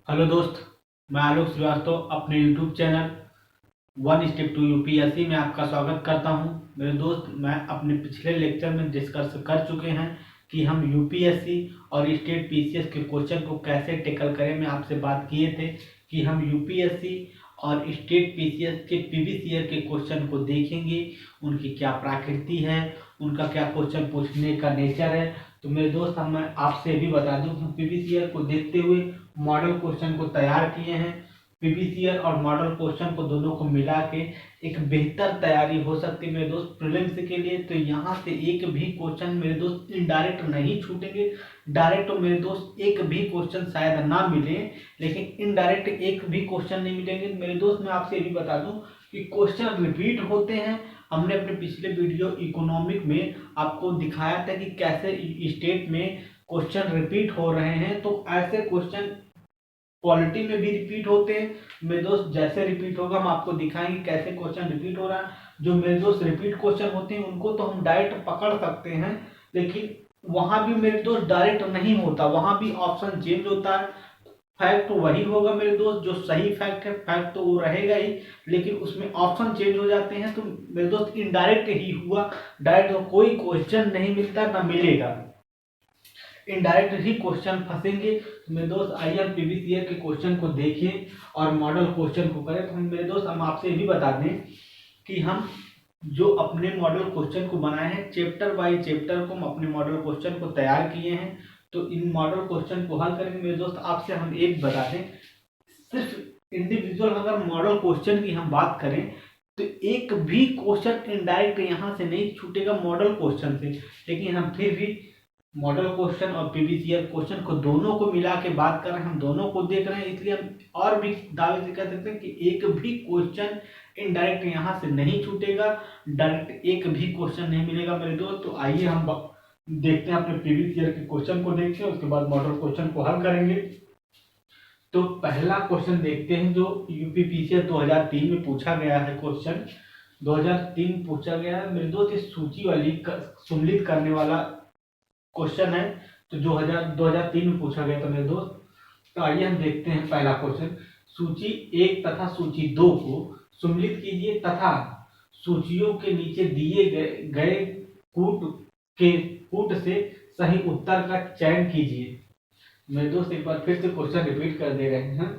Hello दोस्त, मैं आलोक श्रीवास्तव अपने YouTube channel one step to UPSC में आपका स्वागत करता हूं। मेरे दोस्त, मैं अपने पिछले लेक्चर में डिस्कस कर चुके हैं कि हम यूपीएससी और स्टेट पीसीएस के क्वेश्चन को कैसे टेकल करें। मैं आपसे बात किए थे कि हम यूपीएससी और स्टेट पीसीएस के प्रीवियस ईयर के क्वेश्चन को देखेंगे, उनकी क्या प्रकृति है, उनका क्या क्वेश्चन पूछने का नेचर है। तो मेरे दोस्त, हम मैं आपसे भी बता दूं, हम प्रीवियस ईयर को देखते हुए मॉडल क्वेश्चन को तैयार किए हैं। प्रीवियस ईयर और मॉडल क्वेश्चन को दोनों को मिला के एक बेहतर तैयारी हो सकती है मेरे दोस्त प्रीलिम्स के लिए। तो यहाँ से एक भी क्वेश्चन मेरे दोस्त इनडायरेक्ट नहीं छूटेंगे। डायरेक्ट तो मेरे दोस्त एक भी क्वेश्चन शायद ना मिले, लेकिन इनडायरेक्ट एक भी क्वेश्चन नहीं मिलेंगे मेरे दोस्त। मैं आपसे ये भी बता दूं कि क्वेश्चन रिपीट होते हैं। हमने अपने पिछले वीडियो इकोनॉमिक में आपको दिखाया था कि कैसे स्टेट में क्वेश्चन रिपीट हो रहे हैं। तो ऐसे क्वेश्चन क्वालिटी में भी रिपीट होते हैं मेरे दोस्त। जैसे रिपीट होगा हम आपको दिखाएंगे कैसे क्वेश्चन रिपीट हो रहा है। जो मेरे दोस्त रिपीट क्वेश्चन होते हैं उनको तो हम डायरेक्ट पकड़ सकते हैं, लेकिन वहां भी मेरे दोस्त डायरेक्ट नहीं होता, वहां भी ऑप्शन चेंज होता है। फैक्ट तो वही होगा मेरे दोस्त, जो सही फैक्ट है फैक्ट तो वो रहेगा ही, लेकिन उसमें ऑप्शन चेंज हो जाते हैं। तो मेरे दोस्त इनडायरेक्ट ही हुआ, डायरेक्ट तो कोई क्वेश्चन नहीं मिलता ना मिलेगा, इनडायरेक्ट ही क्वेश्चन फंसेंगे। तो मेरे दोस्त, आइए हम प्रीवियस ईयर के क्वेश्चन को देखें और मॉडल क्वेश्चन को करें। तो हम मेरे दोस्त, हम आपसे ये भी बता दें कि हम जो अपने मॉडल क्वेश्चन को बनाए हैं, चैप्टर बाय चैप्टर को हम अपने मॉडल क्वेश्चन को तैयार किए हैं। तो इन मॉडल क्वेश्चन को हल करेंगे मेरे दोस्त। आपसे हम एक बता दें, सिर्फ इंडिविजुअल अगर मॉडल क्वेश्चन की हम बात करें तो एक भी क्वेश्चन इनडायरेक्ट यहाँ से नहीं छूटेगा मॉडल क्वेश्चन से। लेकिन हम फिर भी मॉडल क्वेश्चन और प्रीवियस ईयर क्वेश्चन को दोनों को मिला के बात कर रहे हैं, हम दोनों को देख रहे हैं, इसलिए हम और भी दावे से कह सकते हैं कि एक भी क्वेश्चन इनडायरेक्ट यहाँ से नहीं छूटेगा, डायरेक्ट एक भी क्वेश्चन नहीं मिलेगा मेरे दोस्त। तो आइए हम देखते हैं, अपने प्रीवियस ईयर के क्वेश्चन को देखते हैं, उसके बाद मॉडल क्वेश्चन को हल करेंगे। तो पहला क्वेश्चन देखते हैं जो यूपी पीसीएस 2003 में पूछा गया है। क्वेश्चन 2003 पूछा गया है मेरे दोस्त, इस सूची वाली सम्मिलित करने वाला क्वेश्चन है। तो जो 2003 में पूछा गया था मेरे दोस्त। तो आइए हम देखते हैं पहला क्वेश्चन। सूची 1 तथा सूची 2 को सम्मिलित कीजिए तथा सूचियों के नीचे दिए गए कूट से सही उत्तर का चयन कीजिए। मेरे दोस्त, एक बार फिर से क्वेश्चन रिपीट कर दे रहे हैं।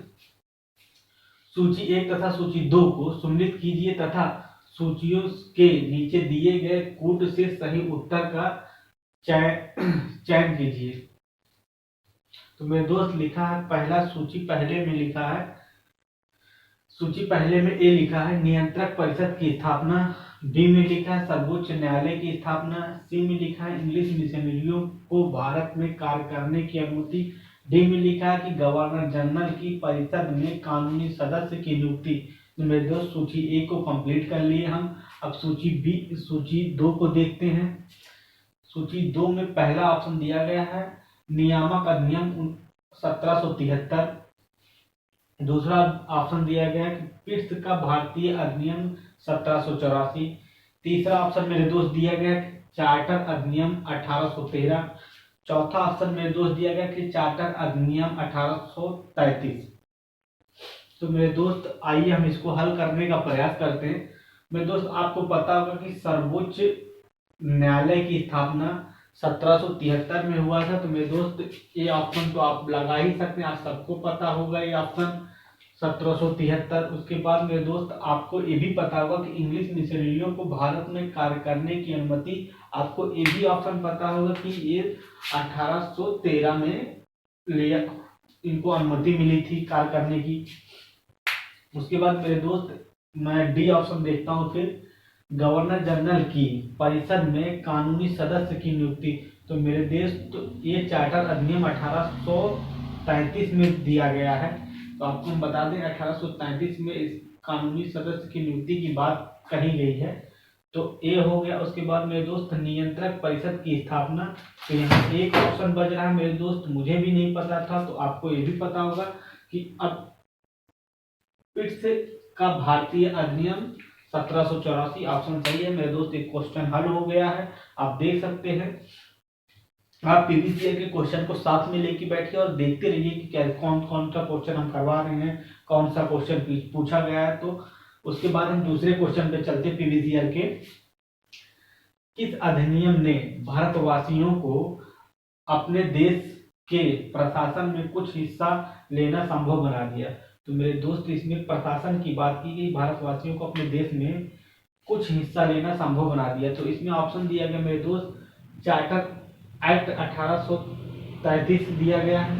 सूची 1 तथा सूची 2 को सम्मिलित कीजिए तथा सूचियों के नीचे दिए गए कूट से सही उत्तर का चयन कीजिए। तो मेरे दोस्त, लिखा है पहला, सूची पहले में लिखा है, सूची पहले में ए लिखा है नियंत्रक परिषद की स्थापना, बी में लिखा है सर्वोच्च न्यायालय की स्थापना, सी में लिखा है इंग्लिश मिशनरियों को भारत में कार्य करने की अनुमति, डी में लिखा है कि गवर्नर जनरल की परिषद में कानूनी सदस्य की नियुक्ति। तो मेरे दोस्त, सूची ए को कंप्लीट कर लिए हम। अब सूची 2 को देखते हैं। सूची 2 में पहला ऑप्शन दिया गया है नियामक अधिनियम 1773। दूसरा ऑप्शन दिया गया है कि पृष्ठ का भारतीय अधिनियम 1784। तीसरा ऑप्शन मेरे दोस्त दिया गया है चार्टर अधिनियम 1813। चौथा ऑप्शन मेरे दोस्त दिया गया कि चार्टर अधिनियम 1833। तो मेरे दोस्त, आइए हम इसको हल करने का प्रयास करते हैं। मेरे दोस्त, आपको पता होगा कि सर्वोच्च न्यायालय की स्थापना 1773 में हुआ था। तो मेरे दोस्त, ये ऑप्शन तो आप लगा ही सकते हैं, आप सबको पता होगा ये ऑप्शन 1773। उसके बाद मेरे दोस्त, आपको ये भी पता होगा कि इंग्लिश मिशनरियों को भारत में कार्य करने की अनुमति, आपको ये भी ऑप्शन पता होगा कि ये 1813 में लिया, इनको अनुमति मिली थी कार्य करने की। उसके बाद मेरे दोस्त, मैं डी ऑप्शन देखता हूँ फिर, गवर्नर जनरल की परिषद में कानूनी सदस्य की नियुक्ति। तो मेरे देश, तो ये चार्टर अधिनियम 1833 में दिया गया है। तो आपको हम बता दें 1833 में इस कानूनी सदस्य की नियुक्ति की बात कही गई है। तो ए हो गया। उसके बाद मेरे दोस्त, नियंत्रक परिषद की स्थापना। तो यहाँ एक ऑप्शन बच रहा है मेरे दोस्त, मुझे भी नहीं पता था, तो आपको ये भी पता होगा कि अब पृष्ठ का भारतीय अधिनियम 1784 ऑप्शन सही है मेरे दोस्त। एक क्वेश्चन हल हो गया है, आप देख सकते हैं। आप पीवीसीएल के क्वेश्चन को साथ में लेके बैठिए और देखते रहिए कि क्या कौन कौन सा क्वेश्चन हम करवा रहे हैं, कौन सा क्वेश्चन पूछा गया है। तो उसके बाद हम दूसरे क्वेश्चन पे चलते पीवीसीएल के। किस अधिनियम ने भारतवासियों को अपने देश के प्रशासन में कुछ हिस्सा लेना संभव बना दिया? तो मेरे दोस्त, इसमें प्रशासन की बात की गई, भारतवासियों को अपने देश में कुछ हिस्सा लेना संभव बना दिया। तो इसमें ऑप्शन दिया गया मेरे दोस्त, चार्टर एक्ट 1833 दिया गया है।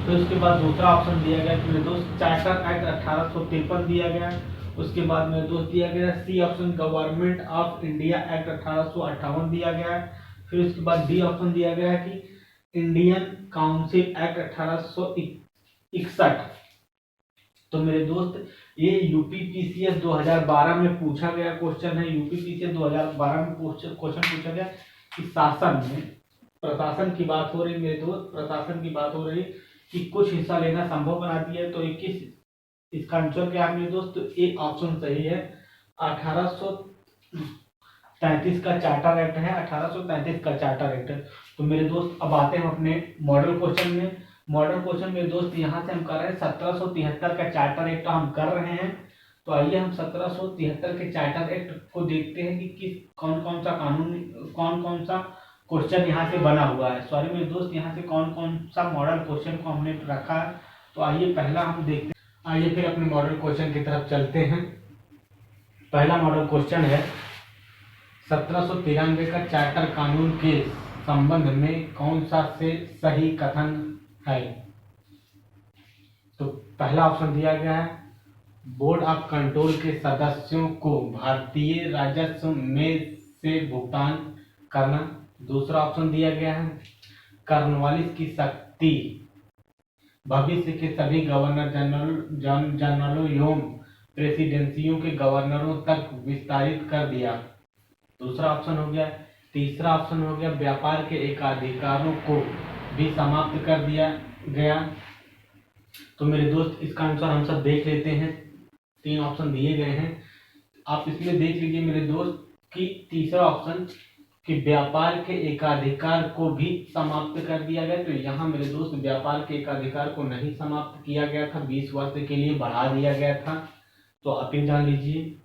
फिर उसके बाद दूसरा ऑप्शन दिया गया मेरे दोस्त, चार्टर एक्ट 1853 दिया गया है। उसके बाद मेरे दोस्त दिया गया c option, government of India act 1858 दिया गया है। फिर उसके बाद डी ऑप्शन दिया गया है कि इंडियन काउंसिल एक्ट 1861। तो मेरे दोस्त, ये यूपीपीसीएस 2012 में पूछा गया क्वेश्चन है। यूपीपीसीएस 2012 में क्वेश्चन पूछा गया कि शासन में, प्रशासन की बात हो रही मेरे दोस्त, प्रशासन की बात हो रही कि कुछ हिस्सा लेना संभव बना दिया है। तो 21, इसका आंसर क्या है मेरे दोस्त? तो ए ऑप्शन सही है, 1833 का चार्टर एक्ट है, 1833 का चार्टर एक्ट है। तो मेरे दोस्त, अब आते हैं अपने मॉडल क्वेश्चन में। मॉडल क्वेश्चन मेरे दोस्त यहाँ से हम कर रहे हैं 1773 का चार्टर एक्ट हम कर रहे हैं। तो आइए हम 1773 के चार्टर एक्ट को देखते हैं कि कौन कौन सा कानून, कौन कौन सा क्वेश्चन यहाँ से बना हुआ है। सॉरी मेरे दोस्त, यहाँ से कौन कौन सा मॉडल क्वेश्चन को हमने रखा है। तो आइए पहला हम देखते हैं। आइए फिर अपने मॉडल क्वेश्चन की तरफ चलते हैं। पहला मॉडल क्वेश्चन है, 1793 का चार्टर कानून के संबंध में कौन सा से सही कथन है? तो पहला ऑप्शन दिया गया है, बोर्ड ऑफ कंट्रोल के सदस्यों को भारतीय राजस्व में से भुगतान करना। दूसरा ऑप्शन दिया गया है, कॉर्नवालिस की शक्ति भविष्य के सभी गवर्नर जनरलों एवं प्रेसिडेंसियों के गवर्नरों तक विस्तारित कर दिया। दूसरा ऑप्शन हो गया। तीसरा ऑप्शन हो गया, व्यापार के एकाधिकारों को भी समाप्त कर दिया गया। तो मेरे दोस्त, इसका आंसर हम सब देख लेते हैं। 3 ऑप्शन दिए गए हैं, आप इसमें देख लीजिए मेरे दोस्त कि तीसरा ऑप्शन कि व्यापार के एकाधिकार को भी समाप्त कर दिया गया। तो यहाँ मेरे दोस्त, व्यापार के एकाधिकार को नहीं समाप्त किया गया था, 20 वर्ष के लिए बढ़ा दिया गया था। तो आप ये जान लीजिए।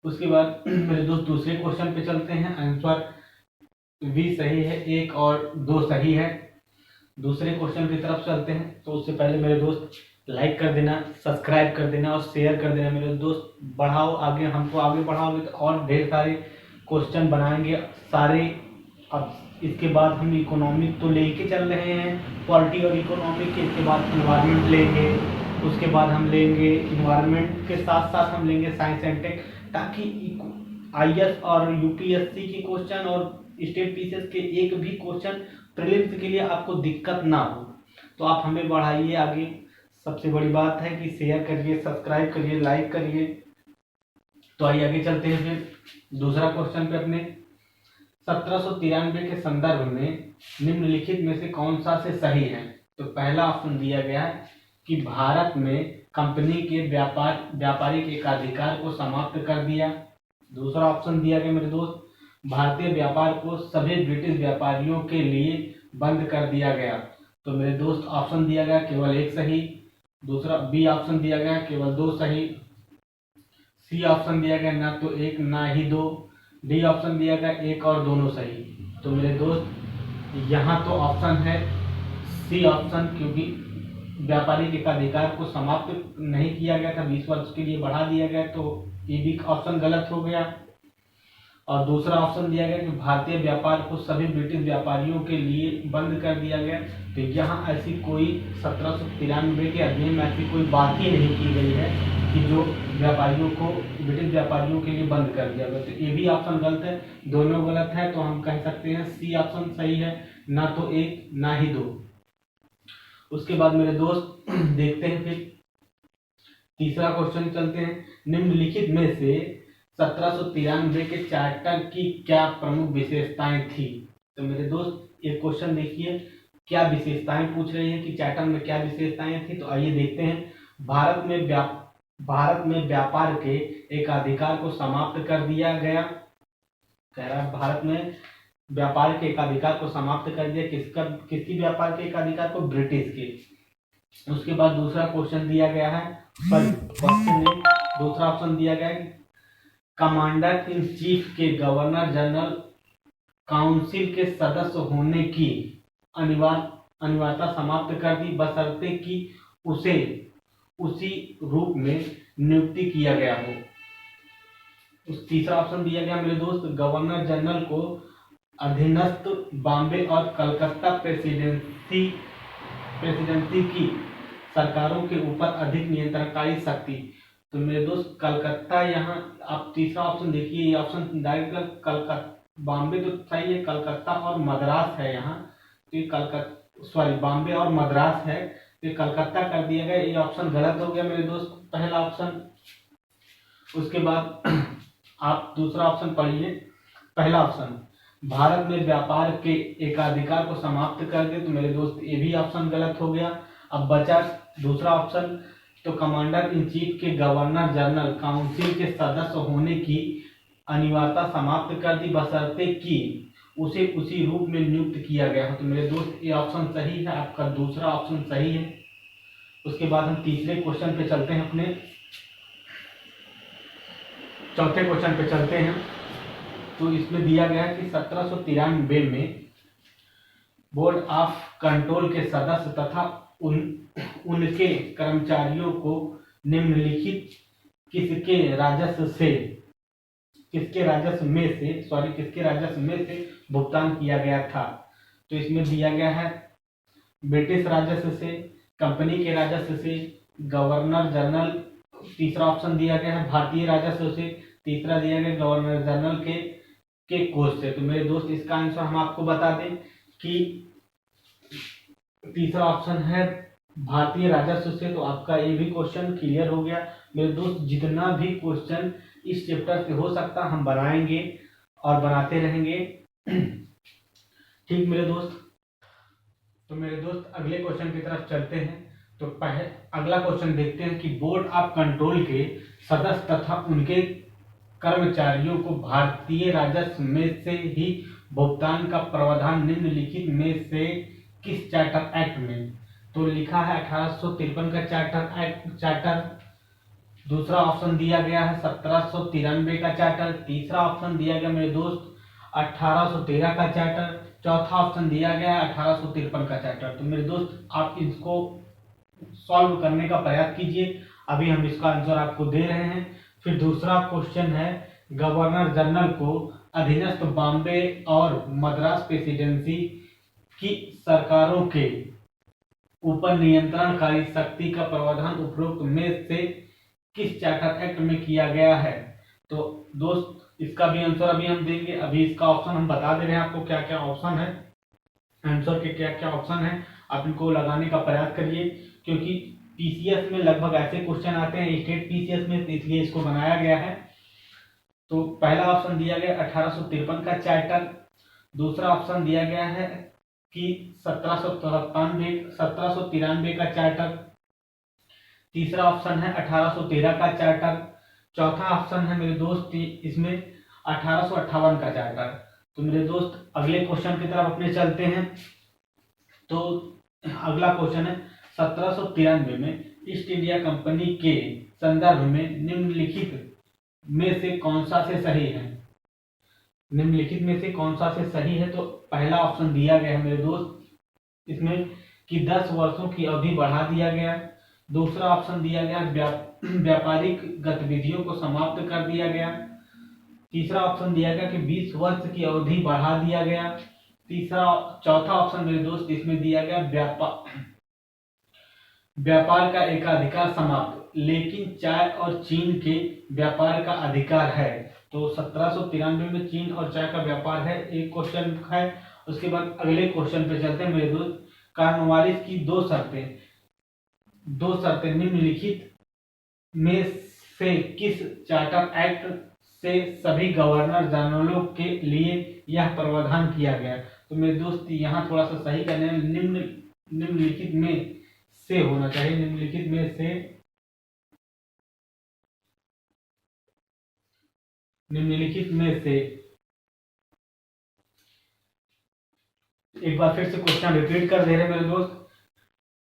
उसके बाद मेरे दोस्त दूसरे क्वेश्चन पे चलते हैं। आंसर बी सही है, 1 और 2 सही है। दूसरे क्वेश्चन की तरफ चलते हैं। तो उससे पहले मेरे दोस्त, लाइक कर देना, सब्सक्राइब कर देना और शेयर कर देना मेरे दोस्त। बढ़ाओ आगे, हमको आगे बढ़ाओगे तो और ढेर सारे क्वेश्चन बनाएंगे सारे। अब इसके बाद हम इकोनॉमिक तो लेके चल रहे हैं, पॉलिटी और इकोनॉमिक के। इसके बाद इन्वायरमेंट लेंगे, उसके बाद हम लेंगे इन्वायरमेंट के साथ साथ हम लेंगे साइंस एंड टेक, ताकि आईएएस और यूपीएससी के क्वेश्चन और स्टेट पीसीएस के एक भी क्वेश्चन प्रीलिम्स के लिए आपको दिक्कत ना हो। तो आप हमें बढ़ाइए आगे। सबसे बड़ी बात है कि शेयर करिए, सब्सक्राइब करिए, लाइक करिए। तो आइए आगे चलते हैं फिर दूसरा क्वेश्चन पे अपने। 1793 के संदर्भ में निम्नलिखित में से कौन सा से सही है? तो पहला ऑप्शन दिया गया है कि भारत में कंपनी के व्यापारिक एकाधिकार को समाप्त कर दिया। दूसरा ऑप्शन दिया गया मेरे दोस्त, भारतीय व्यापार को सभी ब्रिटिश व्यापारियों के लिए बंद कर दिया गया। तो मेरे दोस्त, ऑप्शन दिया गया केवल 1 सही। दूसरा बी ऑप्शन दिया गया केवल 2 सही। सी ऑप्शन दिया गया ना तो 1 ना ही 2। डी ऑप्शन दिया गया 1 और दोनों सही। तो मेरे दोस्त, यहाँ तो ऑप्शन है सी ऑप्शन, क्योंकि व्यापारिक एकाधिकार को समाप्त नहीं किया गया था, 20 वर्ष के लिए बढ़ा दिया गया। तो ये भी ऑप्शन गलत हो गया। और दूसरा ऑप्शन दिया गया कि भारतीय व्यापार को सभी ब्रिटिश व्यापारियों के लिए बंद कर दिया गया। तो यहाँ ऐसी कोई 1793 के अधिनियम में ऐसी कोई बात ही नहीं की गई है कि जो व्यापारियों को, ब्रिटिश व्यापारियों के लिए बंद कर दिया गया। तो ये भी ऑप्शन गलत है, दोनों गलत है। तो हम कह सकते हैं सी ऑप्शन सही है, ना तो 1 ना ही 2। उसके बाद मेरे दोस्त देखते हैं फिर तीसरा क्वेश्चन चलते हैं। निम्नलिखित में से 1793 के चार्टर की क्या प्रमुख विशेषताएं थी? तो मेरे दोस्त, एक क्वेश्चन देखिए, क्या विशेषताएं पूछ रही है कि चार्टर में क्या विशेषताएं थी। तो आइए देखते हैं। भारत में व्यापार के एकाधिकार को समाप्त कर दिया गया। कह रहा है भारत में व्यापार के एकाधिकार को समाप्त कर दिया। किसकी व्यापार के एकाधिकार को? ब्रिटिश के। उसके बाद दूसरा क्वेश्चन दिया गया है, दूसरा ऑप्शन दिया गया है, कमांडर इन चीफ के गवर्नर जनरल काउंसिल के सदस्य होने की अनिवार्यता समाप्त कर दी, बशर्ते कि उसे उसी रूप में नियुक्ति किया गया हो। उस तीसरा ऑप्शन दिया गया मेरे दोस्त, गवर्नर जनरल को अधीनस्थ बॉम्बे और कलकत्ता प्रेसिडेंसी की सरकारों के ऊपर अधिक नियंत्रणकारी शक्ति। तो मेरे दोस्त कलकत्ता, यहाँ आप तीसरा ऑप्शन देखिए, ये ऑप्शन डायरेक्ट कलकत्ता, बॉम्बे तो सही है, कलकत्ता और मद्रास है यहाँ, तो ये बॉम्बे और मद्रास है, तो ये कलकत्ता कर दिया गया, ये ऑप्शन गलत हो गया मेरे दोस्त, पहला ऑप्शन। उसके बाद आप दूसरा ऑप्शन पढ़िए। पहला ऑप्शन, भारत में व्यापार के एकाधिकार को समाप्त कर दे, तो मेरे दोस्त ये भी ऑप्शन गलत हो गया। अब बचा दूसरा ऑप्शन, तो कमांडर इन चीफ के गवर्नर जनरल काउंसिल के सदस्य होने की अनिवार्यता समाप्त कर दी, बशर्ते कि उसे उसी रूप में नियुक्त किया गया हो। तो मेरे दोस्त ये ऑप्शन सही है, आपका दूसरा ऑप्शन सही है। उसके बाद हम तीसरे क्वेश्चन पे चलते हैं, अपने चौथे क्वेश्चन पे चलते हैं। तो इसमें दिया गया है कि 1793 में बोर्ड ऑफ कंट्रोल के सदस्य तथा उनके कर्मचारियों को निम्नलिखित किसके राजस्व में से भुगतान किया गया था। तो इसमें दिया गया है ब्रिटिश राजस्व से, कंपनी के राजस्व से, गवर्नर जनरल, तीसरा ऑप्शन दिया गया है भारतीय राजस्व से, तीसरा दिया गया गवर्नर जनरल के कोष से। तो मेरे दोस्त इसका आंसर हम आपको बता दें कि तीसरा ऑप्शन है भारतीय राजस्व से। तो आपका ये भी क्वेश्चन क्लियर हो गया मेरे दोस्त। जितना भी क्वेश्चन इस चैप्टर से हो सकता हम बनाएंगे और बनाते रहेंगे, ठीक मेरे दोस्त। तो मेरे दोस्त अगले क्वेश्चन की तरफ चलते हैं। तो अगला क्वेश्चन देखते हैं कि बोर्ड ऑफ कंट्रोल के सदस्य तथा उनके कर्मचारियों को भारतीय राजस्व में से ही भुगतान का प्रावधान निम्नलिखित में से किस चार्टर एक्ट में? तो लिखा है 1853 का चार्टर। दूसरा ऑप्शन दिया गया है 1793 का चार्टर। तीसरा ऑप्शन दिया गया मेरे दोस्त 1813 का चार्टर। चौथा ऑप्शन दिया गया है 1853 का चार्टर। तो मेरे दोस्त आप इसको सॉल्व करने का प्रयास कीजिए, अभी हम इसका आंसर आपको दे रहे हैं। फिर दूसरा क्वेश्चन है, गवर्नर जनरल को अधीनस्थ बॉम्बे और मद्रास प्रेसिडेंसी की सरकारों के ऊपर नियंत्रणकारी शक्ति का प्रावधान उपरोक्त में से किस चार्टर एक्ट में किया गया है? तो दोस्त इसका भी आंसर अभी हम देंगे। अभी इसका ऑप्शन हम बता दे रहे हैं आपको क्या क्या ऑप्शन है, आंसर के क्या क्या ऑप्शन है, आप इनको लगाने का प्रयास करिए, क्योंकि पीसीएस में लगभग ऐसे क्वेश्चन आते हैं स्टेट पीसीएस में, इसलिए इसको बनाया गया है। तो पहला ऑप्शन दिया गया 1853 का चार्टर। दूसरा ऑप्शन दिया गया है कि 1793 का चार्टर। तीसरा ऑप्शन है 1813 का चार्टर। चौथा ऑप्शन है मेरे दोस्त इसमें 1858 का चार्टर। तो मेरे दोस्त अगले क्वेश्चन की तरफ अपने चलते हैं। तो अगला क्वेश्चन है 1793 में ईस्ट इंडिया कंपनी के संदर्भ में निम्नलिखित में से कौन सा से सही है? निम्नलिखित में से कौन सा से सही है? तो पहला ऑप्शन दिया गया है मेरे दोस्त इसमें कि 10 वर्षों की अवधि बढ़ा दिया गया। दूसरा ऑप्शन दिया गया व्यापारिक गतिविधियों को समाप्त कर दिया गया। तीसरा ऑप्शन दिया गया कि 20 वर्ष की अवधि बढ़ा दिया गया। चौथा ऑप्शन मेरे दोस्त इसमें दिया गया व्यापार का एकाधिकार समाप्त, लेकिन चाय और चीन के व्यापार का अधिकार है। तो 1793 में चीन और चाय का व्यापार है, एक क्वेश्चन है। उसके बाद अगले क्वेश्चन पे चलते हैं मेरे दोस्त। कॉर्नवालिस की दो शर्तें निम्नलिखित में से किस चार्टर एक्ट से सभी गवर्नर जनरलों के लिए यह प्रावधान किया गया? तो मेरे दोस्त यहाँ थोड़ा सा सही करने, निम्नलिखित में से होना चाहिए, निम्नलिखित में से एक बार फिर से क्वेश्चन रिपीट कर दे रहे मेरे दोस्त।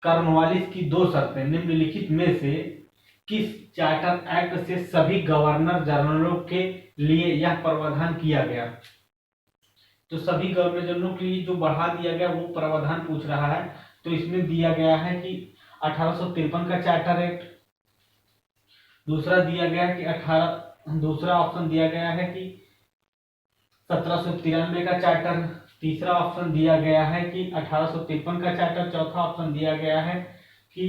कॉर्नवालिस की दो शर्तें निम्नलिखित में से किस चार्टर एक्ट से सभी गवर्नर जनरलों के लिए यह प्रावधान किया गया? तो सभी गवर्नर जनरलों के लिए जो बढ़ा दिया गया वो प्रावधान पूछ रहा है। तो इसमें दिया गया है कि 1853 का चार्टर एक्ट, दूसरा दिया गया है कि दूसरा ऑप्शन दिया गया है कि 1793 का चार्टर, तीसरा ऑप्शन दिया गया है कि 1853 का चार्टर, चौथा ऑप्शन दिया गया है कि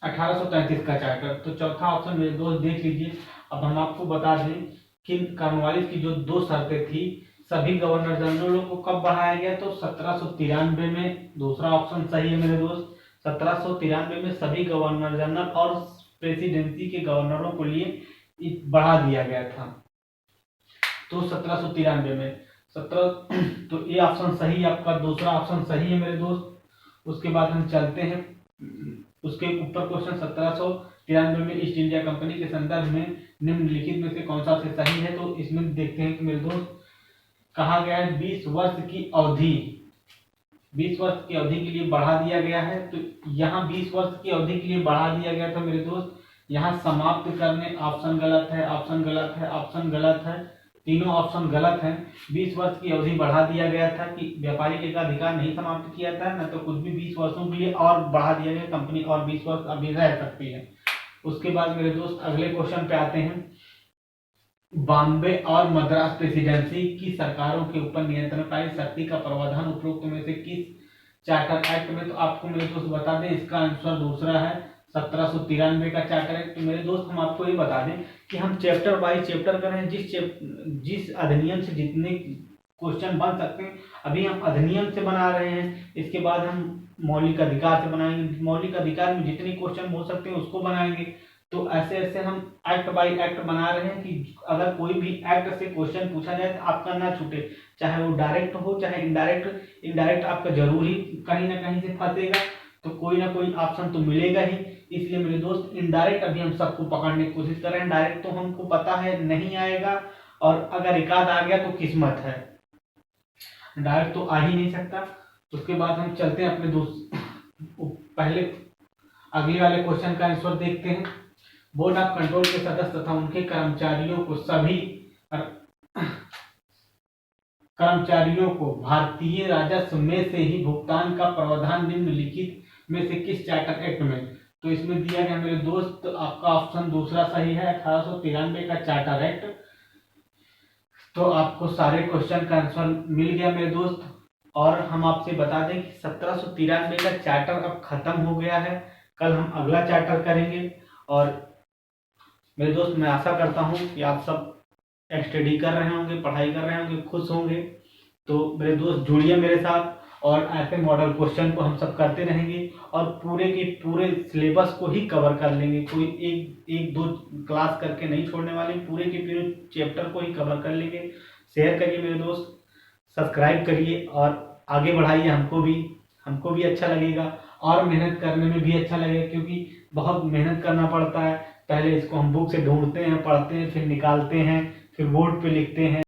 1833 का चार्टर। तो चौथा ऑप्शन मेरे दोस्त देख लीजिए। अब हम आपको बता दें कि कॉर्नवालिस की जो दो शर्तें थी सभी गवर्नर जनरलों को कब बढ़ाया गया, तो 1793 में। दूसरा ऑप्शन सही है मेरे दोस्त, 1793 में सभी गवर्नर जनरल और प्रेसिडेंसी के गवर्नरों को लिए बढ़ा दिया गया था। तो 1793 में 17 तो ये ऑप्शन सही है आपका, दूसरा ऑप्शन सही है मेरे दोस्त। उसके बाद हम चलते हैं उसके ऊपर क्वेश्चन। 1793 में ईस्ट इंडिया कंपनी के संदर्भ में निम्नलिखित में से कौन सा से सही है? तो इसमें देखते हैं कि मेरे दोस्त कहा गया है 20 वर्ष की अवधि, 20 वर्ष की अवधि के लिए बढ़ा दिया गया है। तो यहाँ 20 वर्ष की अवधि के लिए बढ़ा दिया गया था मेरे दोस्त। यहाँ समाप्त करने ऑप्शन गलत है, ऑप्शन गलत है, ऑप्शन गलत है, तीनों ऑप्शन गलत हैं। 20 वर्ष की अवधि बढ़ा दिया गया था कि व्यापारी का अधिकार नहीं समाप्त किया था, न तो कुछ भी 20 वर्षों के लिए और बढ़ा दिया गया, कंपनी और 20 वर्ष अभी रह सकती है। उसके बाद मेरे दोस्त अगले क्वेश्चन पे आते हैं। बॉम्बे और मद्रास प्रेसिडेंसी की सरकारों के ऊपर नियंत्रणकारी शक्ति का प्रावधान उपरोक्त में से किस चार्टर एक्ट में? तो आपको मेरे दोस्त बता दें इसका आंसर दूसरा है, 1793 का चार्टर एक्ट। मेरे दोस्त हम आपको ये बता दें कि हम चैप्टर बाय चैप्टर कर रहे हैं, जिस अधिनियम से जितने क्वेश्चन बन सकते हैं अभी हम अधिनियम से बना रहे हैं। इसके बाद हम मौलिक अधिकार से बनाएंगे, मौलिक अधिकार में जितने क्वेश्चन हो सकते हैं उसको बनाएंगे। तो ऐसे ऐसे हम एक्ट बाय एक्ट बना रहे हैं कि अगर कोई भी एक्ट से क्वेश्चन पूछा जाए तो आपका ना छूटे, चाहे वो डायरेक्ट हो चाहे इनडायरेक्ट। इनडायरेक्ट आपका जरूर ही कहीं ना कहीं से फंसेगा, तो कोई ना कोई ऑप्शन तो मिलेगा ही। इसलिए मेरे दोस्त इनडायरेक्ट अभी हम सबको पकड़ने की कोशिश कर रहे हैं। डायरेक्ट तो हमको पता है नहीं आएगा, और अगर एक आध आ गया तो किस्मत है, डायरेक्ट तो आ ही नहीं सकता। उसके बाद हम चलते हैं अपने दोस्त पहले अगले वाले क्वेश्चन का आंसर देखते हैं। बोर्ड ऑफ कंट्रोल के सदस्य तथा उनके कर्मचारियों को सभी कर्मचारियों को भारतीय राजस्व में से ही भुगतान का प्रावधान निम्नलिखित में से किस चार्टर एक्ट में? तो इसमें दिया गया मेरे दोस्त आपका ऑप्शन दूसरा सही है, 1893 का चार्टर एक्ट। तो आपको सारे क्वेश्चन का आंसर मिल गया मेरे दोस्त। और हम आपसे बता दें कि 1793 का चार्टर अब खत्म हो गया है। कल हम अगला चार्टर करेंगे। और मेरे दोस्त मैं आशा करता हूँ कि आप सब स्टडी कर रहे होंगे, पढ़ाई कर रहे होंगे, खुश होंगे। तो मेरे दोस्त जुड़िए मेरे साथ, और ऐसे मॉडल क्वेश्चन को हम सब करते रहेंगे और पूरे के पूरे सिलेबस को ही कवर कर लेंगे। कोई एक दो क्लास करके नहीं छोड़ने वाले, पूरे के पूरे चैप्टर को ही कवर कर लेंगे। शेयर करिए मेरे दोस्त, सब्सक्राइब करिए और आगे बढ़ाइए। हमको भी अच्छा लगेगा और मेहनत करने में भी अच्छा लगेगा, क्योंकि बहुत मेहनत करना पड़ता है। पहले इसको हम बुक से ढूंढते हैं, पढ़ते हैं, फिर निकालते हैं, फिर बोर्ड पे लिखते हैं।